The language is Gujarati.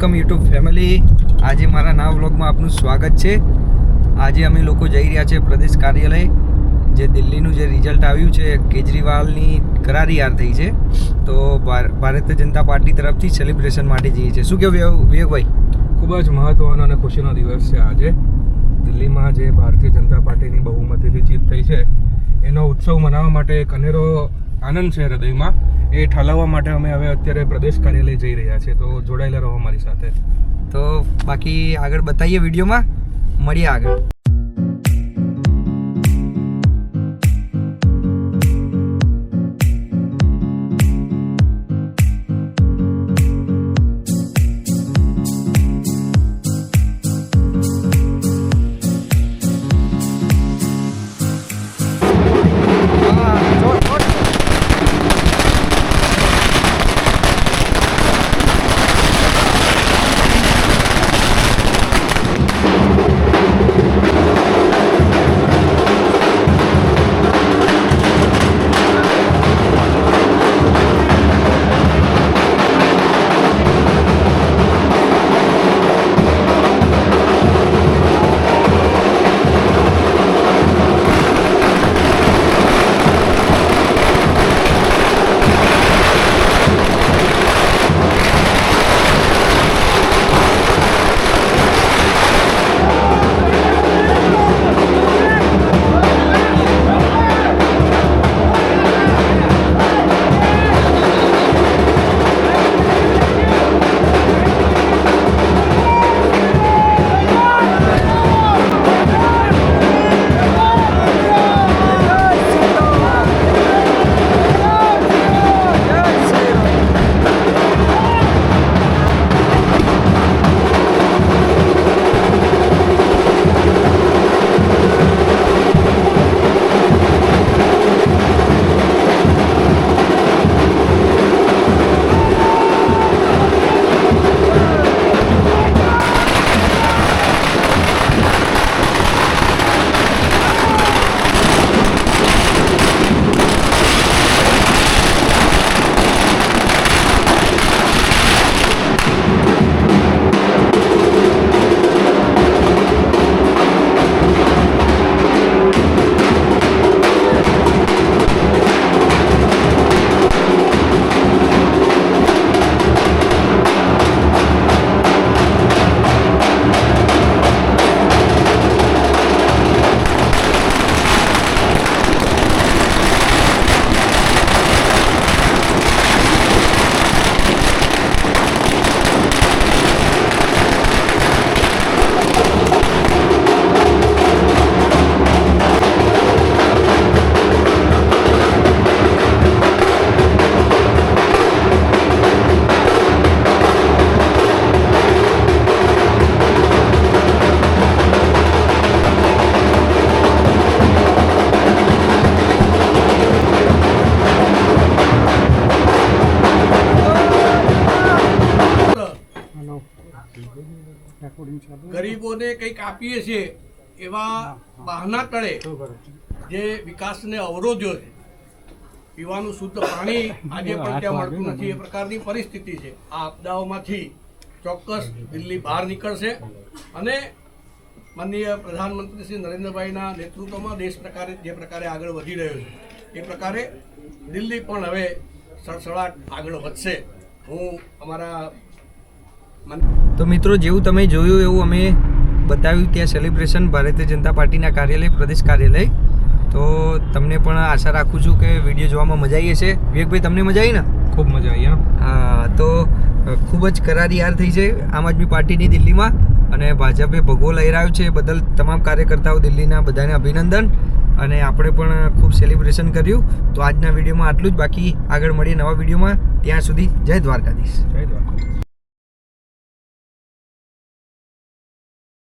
Welcome YouTube family. આજે મારા નવા વ્લોગમાં આપનું સ્વાગત છે. આજે અમે લોકો જઈ રહ્યા છે પ્રદેશ કાર્યાલય. જે દિલ્હીનું જે રિઝલ્ટ આવ્યું છે, કેજરીવાલની કરારી હાર થઈ છે, તો ભારતીય જનતા પાર્ટી તરફથી સેલિબ્રેશન માટે જઈએ છીએ. શું કહેવું વિવેકભાઈ? ખૂબ જ મહત્વનો અને ખુશીનો દિવસ છે આજે. દિલ્હીમાં જે ભારતીય જનતા પાર્ટીની બહુમતીથી જીત થઈ છે એનો ઉત્સવ મનાવવા માટે એક અનેરો આનંદ છે હૃદયમાં. એ ઠાલવવા માટે અમે હવે અત્યારે પ્રદેશ કાર્યાલય જઈ રહ્યા છીએ, તો જોડાયેલા રહો અમારી સાથે. તો બાકી આગળ બતાવીએ વિડીયોમાં, મળીએ આગળ. ગરીબોને કંઈક આપીએ છીએ એવા બહાના તળે જે વિકાસને અવરોધ્યો છે, પીવાનું શુદ્ધ પાણી આજે પણ ત્યાં મળતું નથી, એ પ્રકારની પરિસ્થિતિ છે. આ આપદાઓમાંથી ચોક્કસ દિલ્હી બહાર નીકળશે અને માનનીય પ્રધાનમંત્રી શ્રી નરેન્દ્રભાઈના નેતૃત્વમાં દેશ જે પ્રકારે આગળ વધી રહ્યો છે એ પ્રકારે દિલ્હી પણ હવે સડસડાટ આગળ વધશે. હું અમારા તો મિત્રો, જેવું તમે જોયું એવું અમે બતાવ્યું ત્યાં સેલિબ્રેશન ભારતીય જનતા પાર્ટીના કાર્યાલય, પ્રદેશ કાર્યાલય. તો તમને પણ આશા રાખું છું કે વિડીયો જોવામાં મજા આવી હશે. વિવેકભાઈ, તમને મજા આવી ને? ખૂબ મજા આવી. હા, તો ખૂબ જ કરારી હાર થઈ છે આમ આદમી પાર્ટીની દિલ્હીમાં, અને ભાજપે ભગવો લહેરાવ્યો છે. એ બદલ તમામ કાર્યકર્તાઓ દિલ્હીના બધાને અભિનંદન. અને આપણે પણ ખૂબ સેલિબ્રેશન કર્યું. તો આજના વિડીયોમાં આટલું જ. બાકી આગળ મળીએ નવા વિડીયોમાં. ત્યાં સુધી જય દ્વારકાધીશ. જય